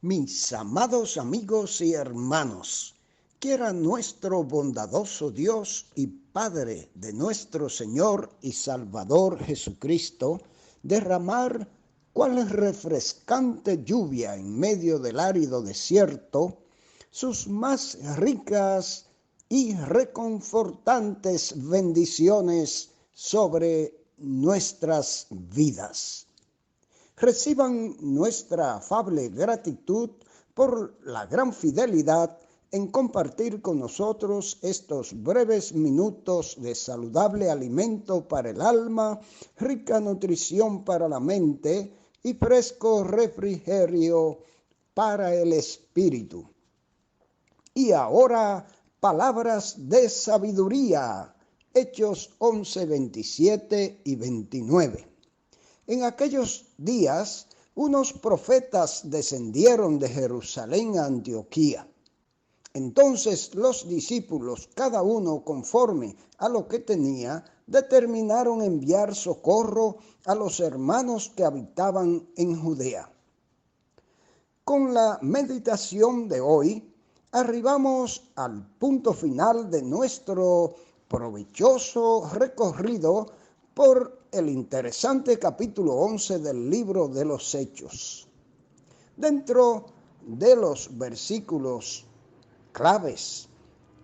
Mis amados amigos y hermanos, quiera nuestro bondadoso Dios y Padre de nuestro Señor y Salvador Jesucristo derramar cual refrescante lluvia en medio del árido desierto, sus más ricas y reconfortantes bendiciones sobre nuestras vidas. Reciban nuestra afable gratitud por la gran fidelidad en compartir con nosotros estos breves minutos de saludable alimento para el alma, rica nutrición para la mente y fresco refrigerio para el espíritu. Y ahora, palabras de sabiduría, Hechos 11, 27 y 29. En aquellos días, unos profetas descendieron de Jerusalén a Antioquía. Entonces los discípulos, cada uno conforme a lo que tenía, determinaron enviar socorro a los hermanos que habitaban en Judea. Con la meditación de hoy, arribamos al punto final de nuestro provechoso recorrido por el interesante capítulo 11 del libro de los Hechos. Dentro de los versículos claves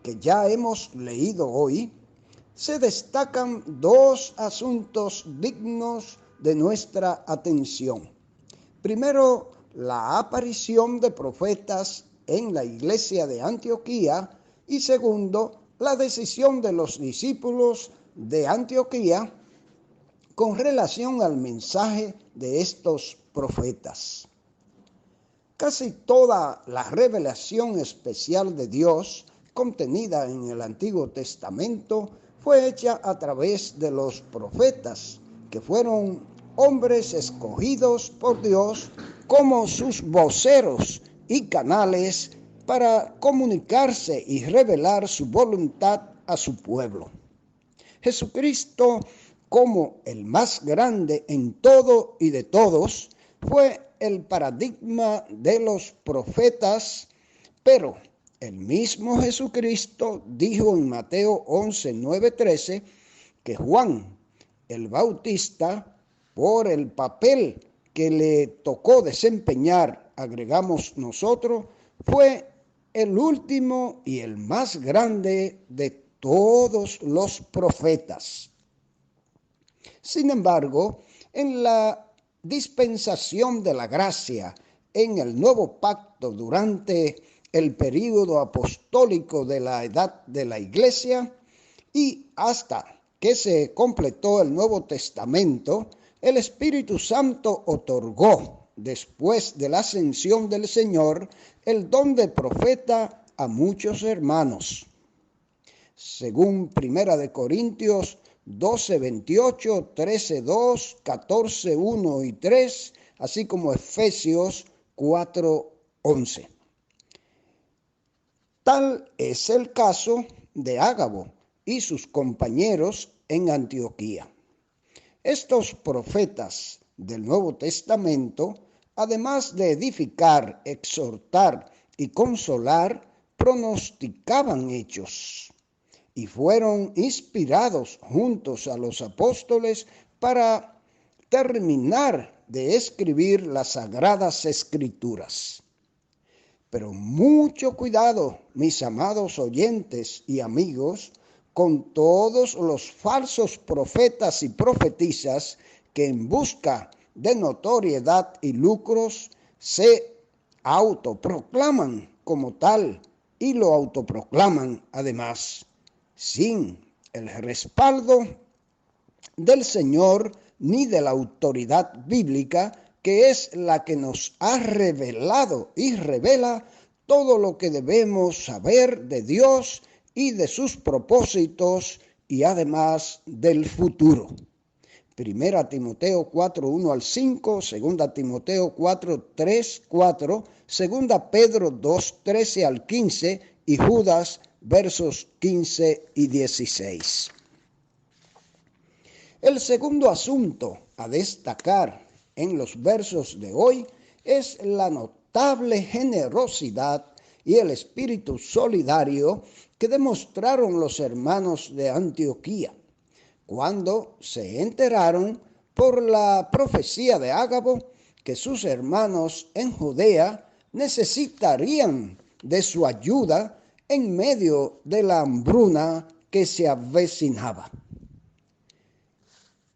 que ya hemos leído hoy, se destacan dos asuntos dignos de nuestra atención. Primero, la aparición de profetas en la iglesia de Antioquía y segundo, la decisión de los discípulos de Antioquía con relación al mensaje de estos profetas. Casi toda la revelación especial de Dios contenida en el Antiguo Testamento fue hecha a través de los profetas, que fueron hombres escogidos por Dios como sus voceros y canales para comunicarse y revelar su voluntad a su pueblo. Jesucristo, como el más grande en todo y de todos, fue el paradigma de los profetas, pero el mismo Jesucristo dijo en Mateo 11, 9, 13 que Juan el Bautista, por el papel que le tocó desempeñar, agregamos nosotros, fue el último y el más grande de todos los profetas. Sin embargo, en la dispensación de la gracia en el nuevo pacto durante el período apostólico de la edad de la iglesia y hasta que se completó el Nuevo Testamento, el Espíritu Santo otorgó, después de la ascensión del Señor, el don de profeta a muchos hermanos. Según 1 Corintios 12, 28, 13, 2, 14, 1 y 3, así como Efesios 4, 11. Tal es el caso de Ágabo y sus compañeros en Antioquía. Estos profetas del Nuevo Testamento, además de edificar, exhortar y consolar, pronosticaban hechos y fueron inspirados juntos a los apóstoles para terminar de escribir las Sagradas Escrituras. Pero mucho cuidado, mis amados oyentes y amigos, con todos los falsos profetas y profetisas que en busca de notoriedad y lucros se autoproclaman como tal y lo autoproclaman además sin el respaldo del Señor ni de la autoridad bíblica, que es la que nos ha revelado y revela todo lo que debemos saber de Dios y de sus propósitos y además del futuro. 1 Timoteo 4, 1 al 5, 2 Timoteo 4, 3, 4, 2 Pedro 2, 13 al 15 y Judas versos 15 y 16. El segundo asunto a destacar en los versos de hoy es la notable generosidad y el espíritu solidario que demostraron los hermanos de Antioquía, cuando se enteraron por la profecía de Ágabo que sus hermanos en Judea necesitarían de su ayuda en medio de la hambruna que se avecinaba.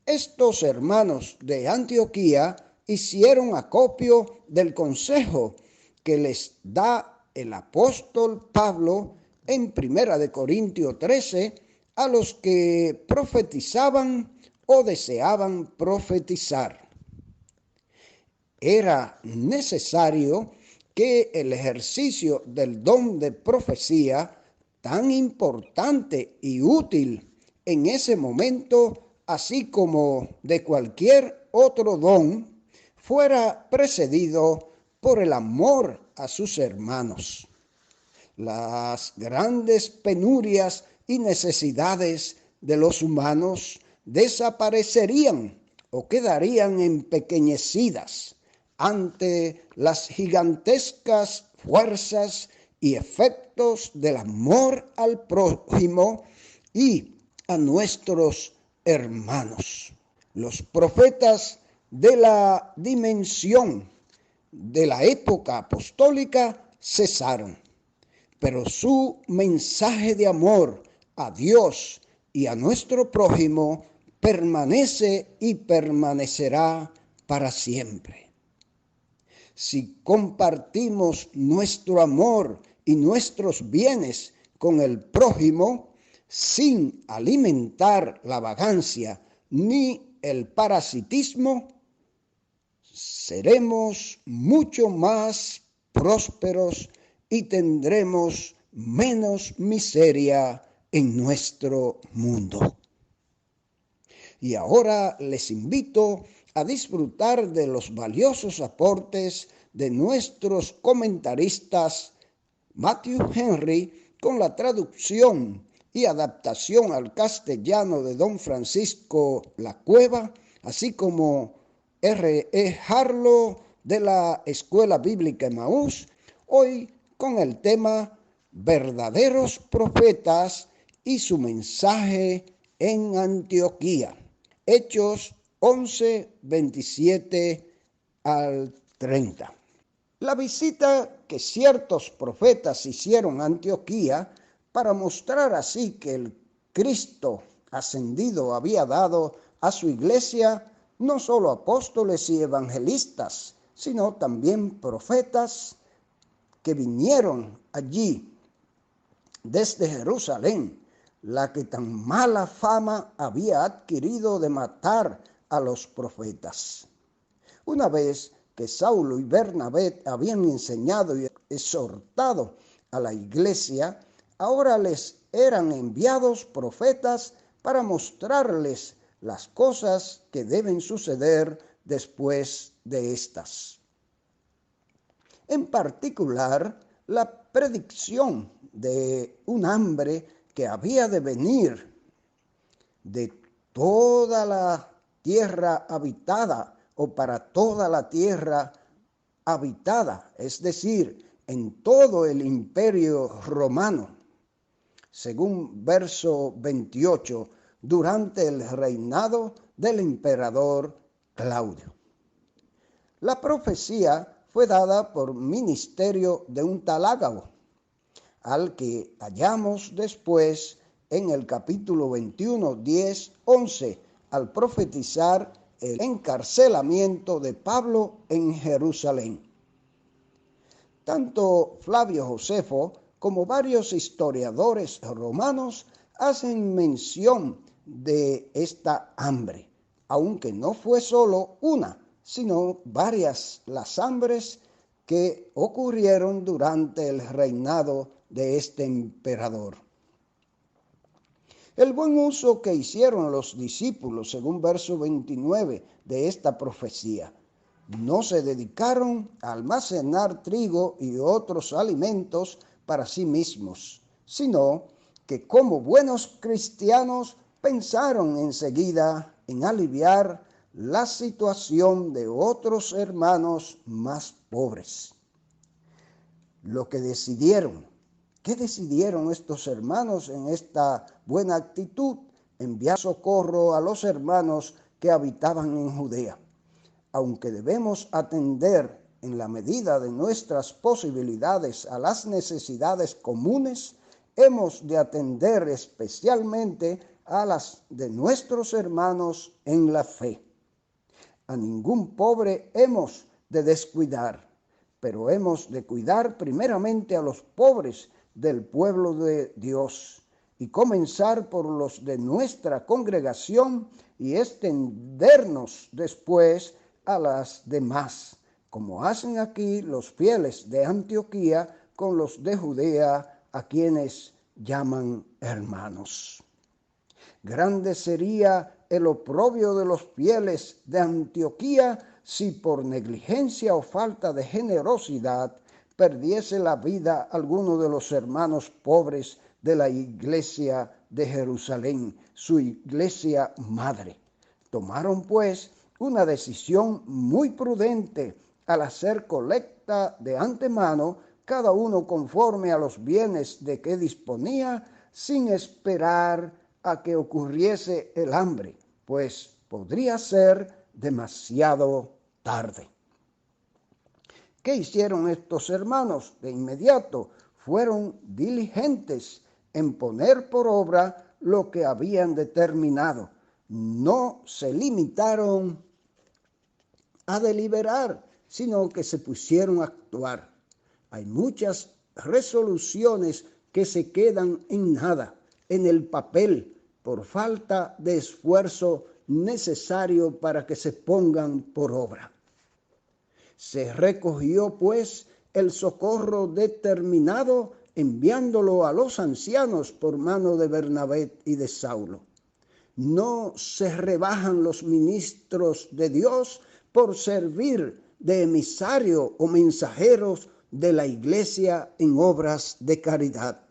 Estos hermanos de Antioquía hicieron acopio del consejo que les da el apóstol Pablo en 1 Corintios 13 a los que profetizaban o deseaban profetizar. Era necesario que el ejercicio del don de profecía, tan importante y útil en ese momento, así como de cualquier otro don, fuera precedido por el amor a sus hermanos. Las grandes penurias y necesidades de los humanos desaparecerían o quedarían empequeñecidas ante las gigantescas fuerzas y efectos del amor al prójimo y a nuestros hermanos. Los profetas de la dimensión de la época apostólica cesaron, pero su mensaje de amor a Dios y a nuestro prójimo permanece y permanecerá para siempre. Si compartimos nuestro amor y nuestros bienes con el prójimo, sin alimentar la vagancia ni el parasitismo, seremos mucho más prósperos y tendremos menos miseria en nuestro mundo. Y ahora les invito a disfrutar de los valiosos aportes de nuestros comentaristas Matthew Henry con la traducción y adaptación al castellano de don Francisco La Cueva, así como R.E. Harlow de la Escuela Bíblica Emaús, hoy con el tema Verdaderos Profetas y su mensaje en Antioquía. Hechos 11, 27 al 30. La visita que ciertos profetas hicieron a Antioquía para mostrar así que el Cristo ascendido había dado a su iglesia no solo apóstoles y evangelistas, sino también profetas que vinieron allí desde Jerusalén, la que tan mala fama había adquirido de matar a los profetas. Una vez que Saulo y Bernabé habían enseñado y exhortado a la iglesia, ahora les eran enviados profetas para mostrarles las cosas que deben suceder después de estas. En particular, la predicción de un hambre que había de venir de toda la tierra habitada o para toda la tierra habitada, es decir, en todo el imperio romano, según verso 28, durante el reinado del emperador Claudio. La profecía fue dada por ministerio de un tal Ágabo, al que hallamos después en el capítulo 21, 10, 11, al profetizar el encarcelamiento de Pablo en Jerusalén. Tanto Flavio Josefo como varios historiadores romanos hacen mención de esta hambre, aunque no fue solo una, sino varias las hambres que ocurrieron durante el reinado de este emperador. El buen uso que hicieron los discípulos, según verso 29 de esta profecía, no se dedicaron a almacenar trigo y otros alimentos para sí mismos, sino que como buenos cristianos pensaron enseguida en aliviar la situación de otros hermanos más pobres. lo que decidieron. ¿Qué decidieron estos hermanos en esta buena actitud? Enviar socorro a los hermanos que habitaban en Judea. Aunque debemos atender en la medida de nuestras posibilidades a las necesidades comunes, hemos de atender especialmente a las de nuestros hermanos en la fe. A ningún pobre hemos de descuidar, pero hemos de cuidar primeramente a los pobres del pueblo de Dios y comenzar por los de nuestra congregación y extendernos después a las demás, como hacen aquí los fieles de Antioquía con los de Judea, a quienes llaman hermanos. Grande sería el oprobio de los fieles de Antioquía si por negligencia o falta de generosidad perdiese la vida alguno de los hermanos pobres de la iglesia de Jerusalén, su iglesia madre. Tomaron pues una decisión muy prudente al hacer colecta de antemano, cada uno conforme a los bienes de que disponía, sin esperar a que ocurriese el hambre, pues podría ser demasiado tarde. ¿Qué hicieron estos hermanos? De inmediato fueron diligentes en poner por obra lo que habían determinado. No se limitaron a deliberar, sino que se pusieron a actuar. Hay muchas resoluciones que se quedan en nada, en el papel, por falta de esfuerzo necesario para que se pongan por obra. Se recogió, pues, el socorro determinado, enviándolo a los ancianos por mano de Bernabé y de Saulo. No se rebajan los ministros de Dios por servir de emisario o mensajeros de la iglesia en obras de caridad.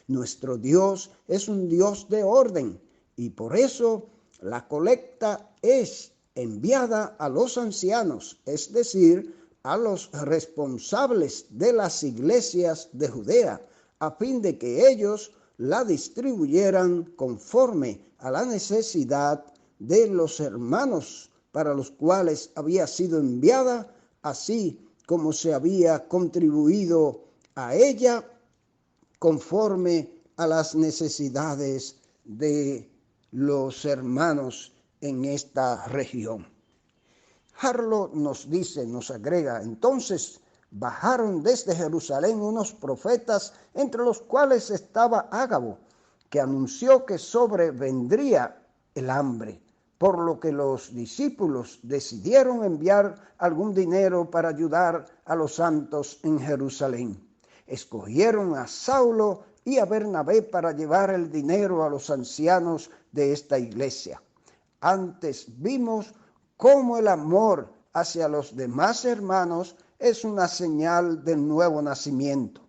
Nuestro Dios es un Dios de orden y por eso la colecta es enviada a los ancianos, es decir, a los responsables de las iglesias de Judea, a fin de que ellos la distribuyeran conforme a la necesidad de los hermanos para los cuales había sido enviada, así como se había contribuido a ella conforme a las necesidades de los hermanos en esta región. Harlow nos dice, nos agrega, entonces bajaron desde Jerusalén unos profetas, entre los cuales estaba Ágabo, que anunció que sobrevendría el hambre, por lo que los discípulos decidieron enviar algún dinero para ayudar a los santos en Jerusalén. Escogieron a Saulo y a Bernabé para llevar el dinero a los ancianos de esta iglesia. Antes vimos cómo el amor hacia los demás hermanos es una señal del nuevo nacimiento.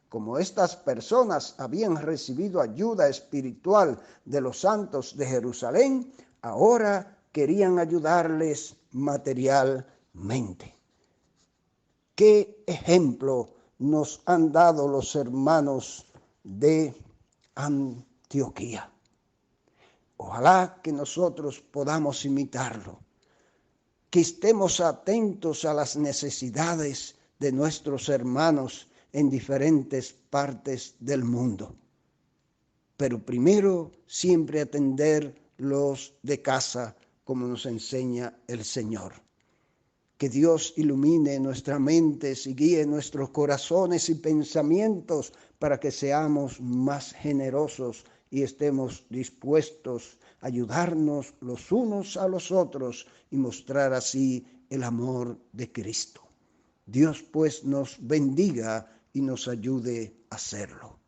Como estas personas habían recibido ayuda espiritual de los santos de Jerusalén, ahora querían ayudarles materialmente. ¿Qué ejemplo nos han dado los hermanos de Antioquía? Ojalá que nosotros podamos imitarlo, que estemos atentos a las necesidades de nuestros hermanos en diferentes partes del mundo. Pero primero siempre atender los de casa, como nos enseña el Señor. Que Dios ilumine nuestras mentes y guíe nuestros corazones y pensamientos para que seamos más generosos y estemos dispuestos a ayudarnos los unos a los otros y mostrar así el amor de Cristo. Dios pues nos bendiga y nos ayude a hacerlo.